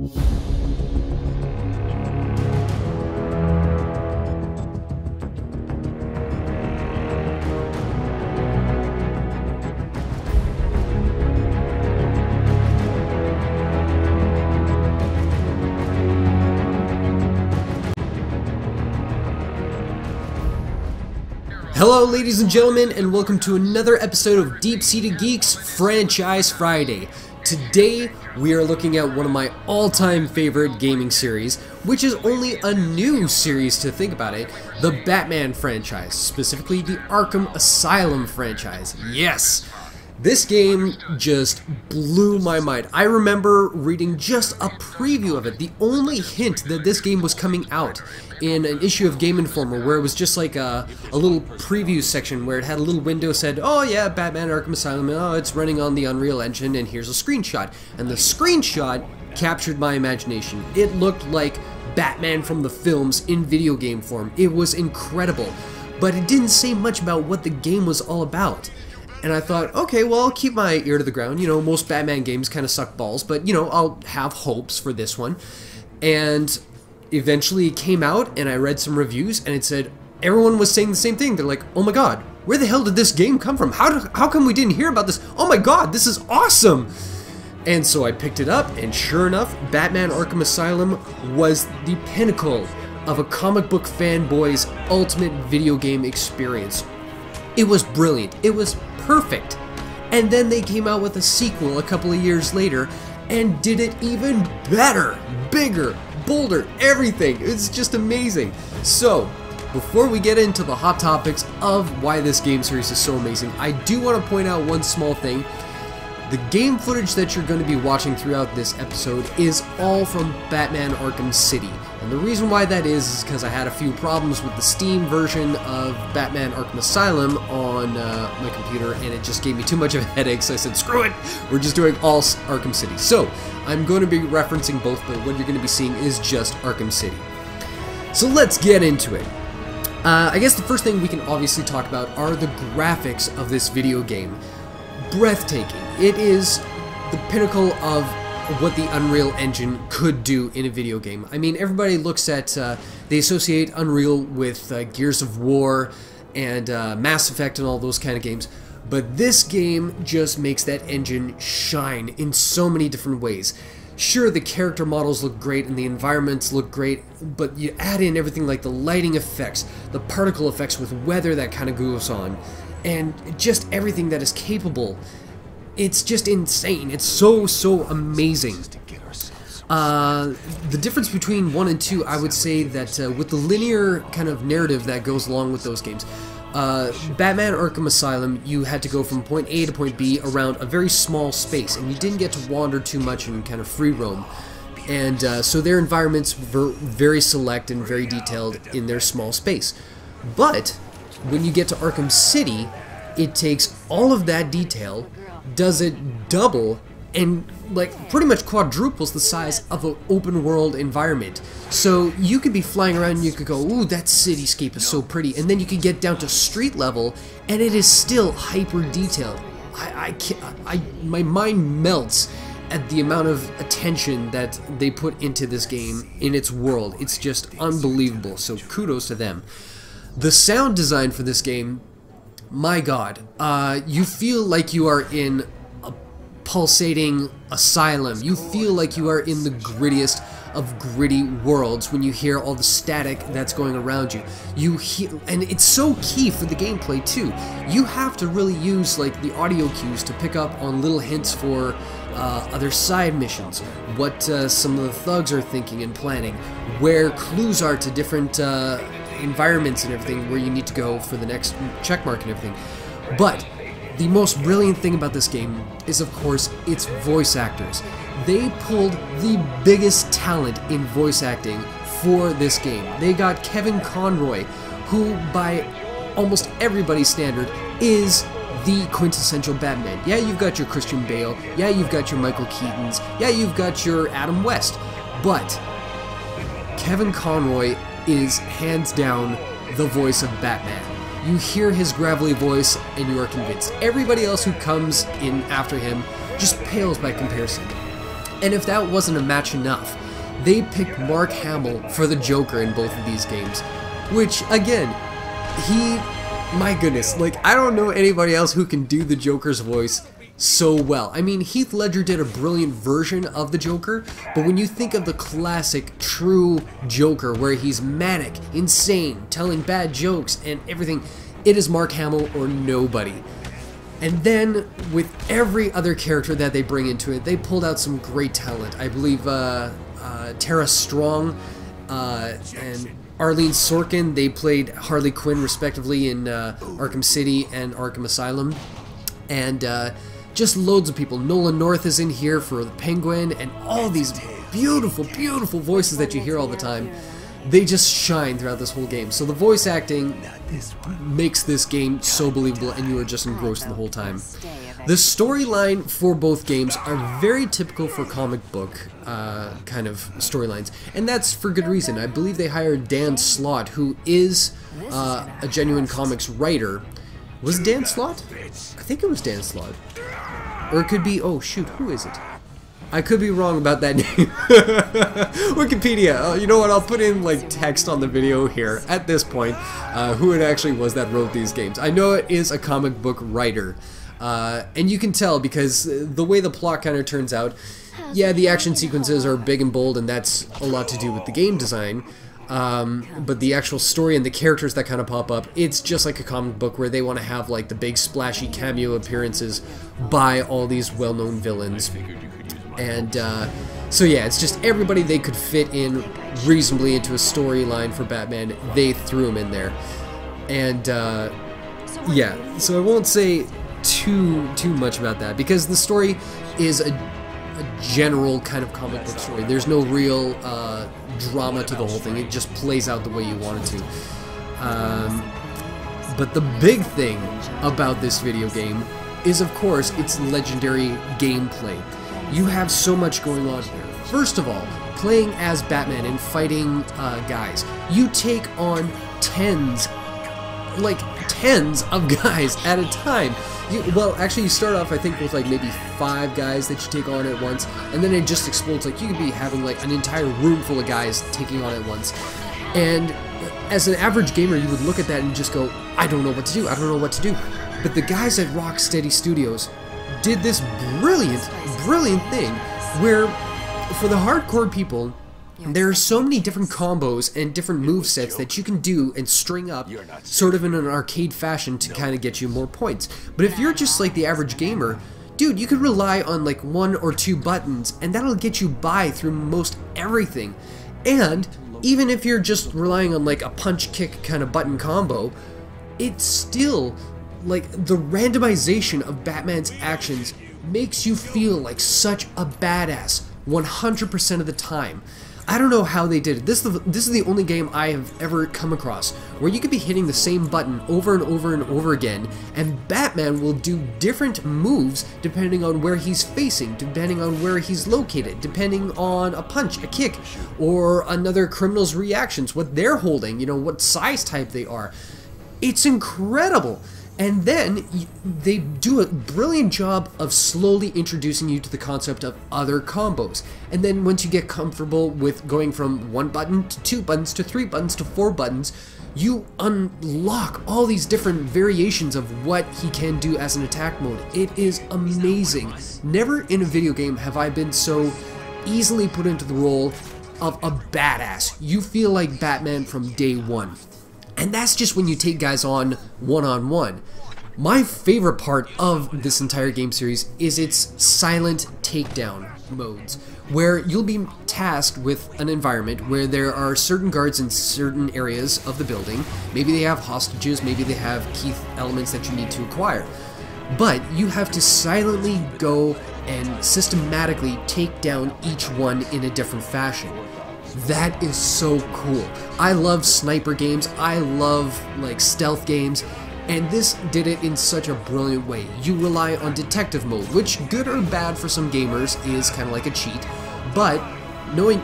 Hello ladies and gentlemen, and welcome to another episode of DeepSeededGeek's Franchise Friday. Today we are looking at one of my all-time favorite gaming series, which is only a new series to think about it, the Batman franchise, specifically the Arkham Asylum franchise. Yes! This game just blew my mind. I remember reading just a preview of it, the only hint that this game was coming out in an issue of Game Informer, where it was just like a little preview section where it had a little window said, oh yeah, Batman Arkham Asylum, oh it's running on the Unreal Engine, and here's a screenshot. And the screenshot captured my imagination. It looked like Batman from the films in video game form. It was incredible, but it didn't say much about what the game was all about. And I thought, okay, well, I'll keep my ear to the ground. You know, most Batman games kind of suck balls, but, you know, I'll have hopes for this one. And eventually it came out, and I read some reviews, and it said, everyone was saying the same thing. They're like, oh my god, where the hell did this game come from? How come we didn't hear about this? Oh my god, this is awesome! And so I picked it up, and sure enough, Batman Arkham Asylum was the pinnacle of a comic book fanboy's ultimate video game experience. It was brilliant. It was perfect. And then they came out with a sequel a couple of years later and did it even better, bigger, bolder, everything. It's just amazing. So, before we get into the hot topics of why this game series is so amazing, I do want to point out one small thing. The game footage that you're going to be watching throughout this episode is all from Batman Arkham City. And the reason why that is because I had a few problems with the Steam version of Batman Arkham Asylum on my computer, and it just gave me too much of a headache, so I said, screw it, we're just doing all Arkham City. So, I'm going to be referencing both, but what you're going to be seeing is just Arkham City. So let's get into it. I guess the first thing we can obviously talk about are the graphics of this video game. Breathtaking. It is the pinnacle of what the Unreal Engine could do in a video game. I mean, everybody looks at, they associate Unreal with Gears of War and Mass Effect and all those kind of games, but this game just makes that engine shine in so many different ways. Sure, the character models look great and the environments look great, but you add in everything like the lighting effects, the particle effects with weather that kind of goes on, and just everything that is capable. It's just insane. It's so amazing. The difference between 1 and 2, I would say that with the linear kind of narrative that goes along with those games, Batman Arkham Asylum, you had to go from point A to point B around a very small space, and you didn't get to wander too much and kind of free roam. And so their environments were very select and very detailed in their small space. But when you get to Arkham City, it takes all of that detail, does it double, and like pretty much quadruples the size of an open world environment. So you could be flying around and you could go, ooh, that cityscape is so pretty, and then you could get down to street level and it is still hyper detailed. My mind melts at the amount of attention that they put into this game in its world. It's just unbelievable, so kudos to them. The sound design for this game, my god, you feel like you are in a pulsating asylum. You feel like you are in the grittiest of gritty worlds when you hear all the static that's going around you. You hear, and it's so key for the gameplay too. You have to really use like the audio cues to pick up on little hints for other side missions, what some of the thugs are thinking and planning, where clues are to different environments and everything where you need to go for the next checkmark and everything. But the most brilliant thing about this game is, of course, its voice actors. They pulled the biggest talent in voice acting for this game. They got Kevin Conroy, who by almost everybody's standard is the quintessential Batman. Yeah, you've got your Christian Bale, yeah, you've got your Michael Keatons, yeah, you've got your Adam West, but Kevin Conroy is hands down the voice of Batman. You hear his gravelly voice and you are convinced. Everybody else who comes in after him just pales by comparison. And if that wasn't a match enough, they picked Mark Hamill for the Joker in both of these games, which, again, my goodness, like, I don't know anybody else who can do the Joker's voice so well. I mean, Heath Ledger did a brilliant version of the Joker, but when you think of the classic, true Joker, where he's manic, insane, telling bad jokes and everything, it is Mark Hamill or nobody. And then, with every other character that they bring into it, they pulled out some great talent. I believe Tara Strong and Arlene Sorkin, they played Harley Quinn respectively in Arkham City and Arkham Asylum. And just loads of people. Nolan North is in here for the Penguin, and all these beautiful, beautiful voices that you hear all the time. They just shine throughout this whole game. So the voice acting makes this game so believable, and you are just engrossed the whole time. The storyline for both games are very typical for comic book kind of storylines, and that's for good reason. I believe they hired Dan Slott, who is a genuine comics writer. Was it Dan Slott? I think it was Dan Slott. Or it could be, oh shoot, who is it? I could be wrong about that name. Wikipedia. You know what? I'll put in like text on the video here at this point who it actually was that wrote these games. I know it is a comic book writer. And you can tell because the way the plot kind of turns out, yeah, the action sequences are big and bold, and that's a lot to do with the game design. But the actual story and the characters that kind of pop up, it's just like a comic book where they want to have like the big splashy cameo appearances by all these well-known villains. And so yeah, it's just everybody they could fit in reasonably into a storyline for Batman, they threw him in there. And yeah, so I won't say too much about that because the story is a general kind of comic book story. There's no real drama to the whole thing. It just plays out the way you want it to. But the big thing about this video game is, of course, its legendary gameplay. You have so much going on here. First of all, playing as Batman and fighting guys. You take on tens of guys at a time. Well, actually, you start off, I think, with like maybe 5 guys that you take on at once, and then it just explodes. Like, you could be having like an entire room full of guys taking on at once. And as an average gamer, you would look at that and just go, I don't know what to do, I don't know what to do. But the guys at Rocksteady Studios did this brilliant thing where, for the hardcore people, there are so many different combos and different movesets that you can do and string up sort of in an arcade fashion to kind of get you more points. But if you're just like the average gamer, dude, you could rely on like 1 or 2 buttons and that'll get you by through most everything. And even if you're just relying on like a punch-kick kind of button combo, it's still like the randomization of Batman's actions makes you feel like such a badass 100% of the time. I don't know how they did it. This is the only game I have ever come across where you could be hitting the same button over and over and over again, and Batman will do different moves depending on where he's facing, depending on where he's located, depending on a punch, a kick, or another criminal's reactions, what they're holding, you know, what size type they are. It's incredible. And then they do a brilliant job of slowly introducing you to the concept of other combos. And then once you get comfortable with going from 1 button to 2 buttons to 3 buttons to 4 buttons, you unlock all these different variations of what he can do as an attack mode. It is amazing. Never in a video game have I been so easily put into the role of a badass. You feel like Batman from day one. And that's just when you take guys on one-on-one. My favorite part of this entire game series is its silent takedown modes, where you'll be tasked with an environment where there are certain guards in certain areas of the building. Maybe they have hostages, maybe they have key elements that you need to acquire. But you have to silently go and systematically take down each one in a different fashion. That is so cool. I love sniper games, I love like stealth games, and this did it in such a brilliant way. You rely on detective mode, which, good or bad for some gamers, is kind of like a cheat, but knowing,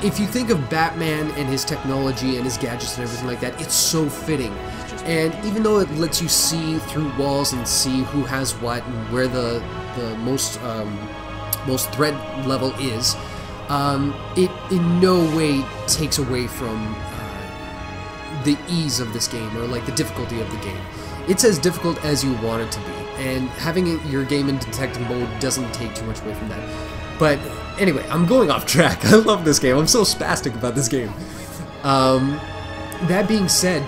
if you think of Batman and his technology and his gadgets and everything like that, it's so fitting. And even though it lets you see through walls and see who has what and where the most most threat level is, it in no way takes away from the ease of this game, or like the difficulty of the game. It's as difficult as you want it to be, and having your game in detective mode doesn't take too much away from that. But anyway, I'm going off track. I love this game. I'm so spastic about this game. That being said,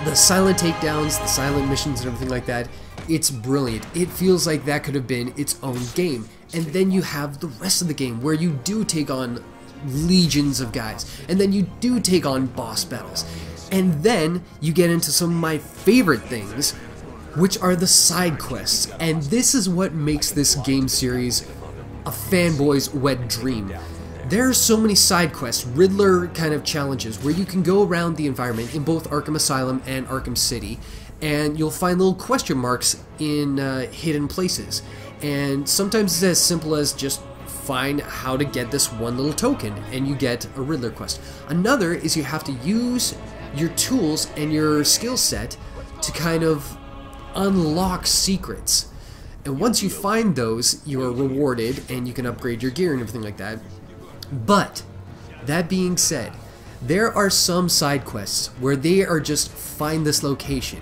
the silent takedowns, the silent missions and everything like that, it's brilliant. It feels like that could have been its own game. And then you have the rest of the game where you do take on legions of guys, and then you do take on boss battles. And then you get into some of my favorite things, which are the side quests. And this is what makes this game series a fanboy's wet dream. There are so many side quests, Riddler kind of challenges, where you can go around the environment in both Arkham Asylum and Arkham City, and you'll find little question marks in hidden places. And sometimes it's as simple as just find how to get this one little token, and you get a Riddler quest. Another is you have to use your tools and your skill set to kind of unlock secrets. And once you find those, you are rewarded and you can upgrade your gear and everything like that. But, that being said, there are some side quests where they are just find this location.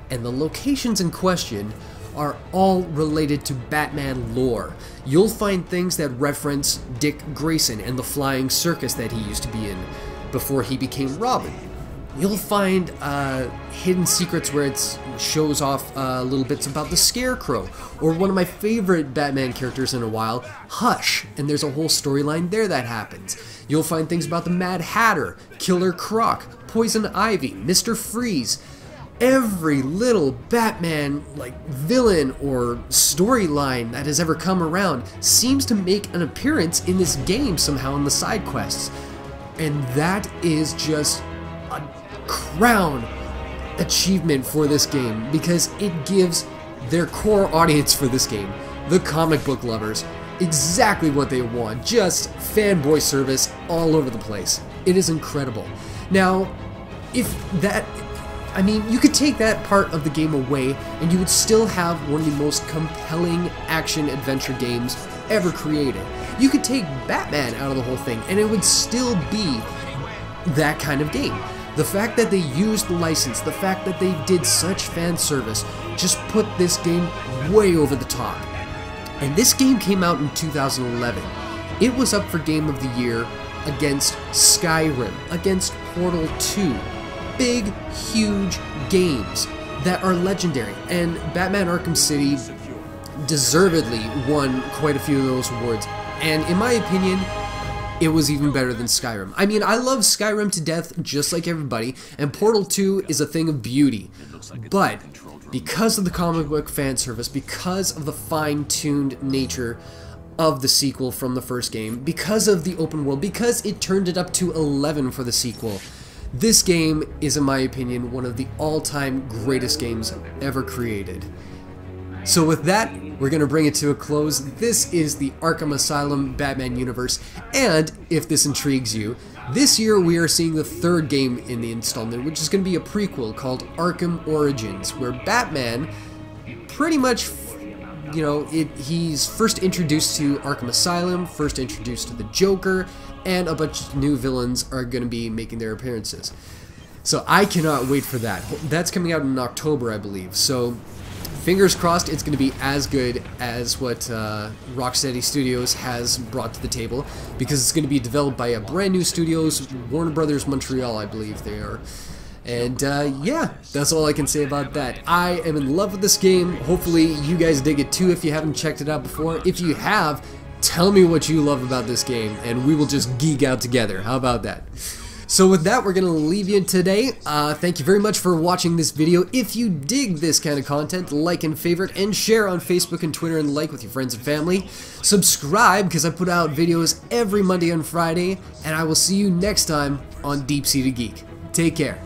And the locations in question are all related to Batman lore. You'll find things that reference Dick Grayson and the flying circus that he used to be in before he became Robin. You'll find hidden secrets where it shows off little bits about the Scarecrow, or one of my favorite Batman characters in a while, Hush, and there's a whole storyline there that happens. You'll find things about the Mad Hatter, Killer Croc, Poison Ivy, Mr. Freeze. Every little Batman villain or storyline that has ever come around seems to make an appearance in this game somehow in the side quests. And that is just a crown achievement for this game, because it gives their core audience for this game, the comic book lovers, exactly what they want. Just fanboy service all over the place. It is incredible. Now, you could take that part of the game away and you would still have one of the most compelling action-adventure games ever created. You could take Batman out of the whole thing and it would still be that kind of game. The fact that they used the license, the fact that they did such fan service, just put this game way over the top. And this game came out in 2011. It was up for Game of the Year against Skyrim, against Portal 2. Big, huge games that are legendary. And Batman Arkham City deservedly won quite a few of those awards. And in my opinion, it was even better than Skyrim. I mean, I love Skyrim to death, just like everybody, and Portal 2 is a thing of beauty. But because of the comic book fan service, because of the fine-tuned nature of the sequel from the first game, because of the open world, because it turned it up to 11 for the sequel, this game is, in my opinion, one of the all-time greatest games ever created. So with that, we're going to bring it to a close. This is the Arkham Asylum Batman universe, and if this intrigues you, this year we are seeing the third game in the installment, which is going to be a prequel called Arkham Origins, where Batman pretty much, he's first introduced to Arkham Asylum, first introduced to the Joker, and a bunch of new villains are going to be making their appearances. So I cannot wait for that. That's coming out in October, I believe. So fingers crossed it's going to be as good as what Rocksteady Studios has brought to the table, because it's going to be developed by a brand new studios, Warner Brothers Montreal, I believe they are. And yeah, that's all I can say about that. I am in love with this game. Hopefully you guys dig it too if you haven't checked it out before. If you have, tell me what you love about this game, and we will just geek out together. How about that? So with that, we're going to leave you today. Thank you very much for watching this video. If you dig this kind of content, like and favorite and share on Facebook and Twitter and like with your friends and family. Subscribe, because I put out videos every Monday and Friday, and I will see you next time on Deep Seeded Geek. Take care.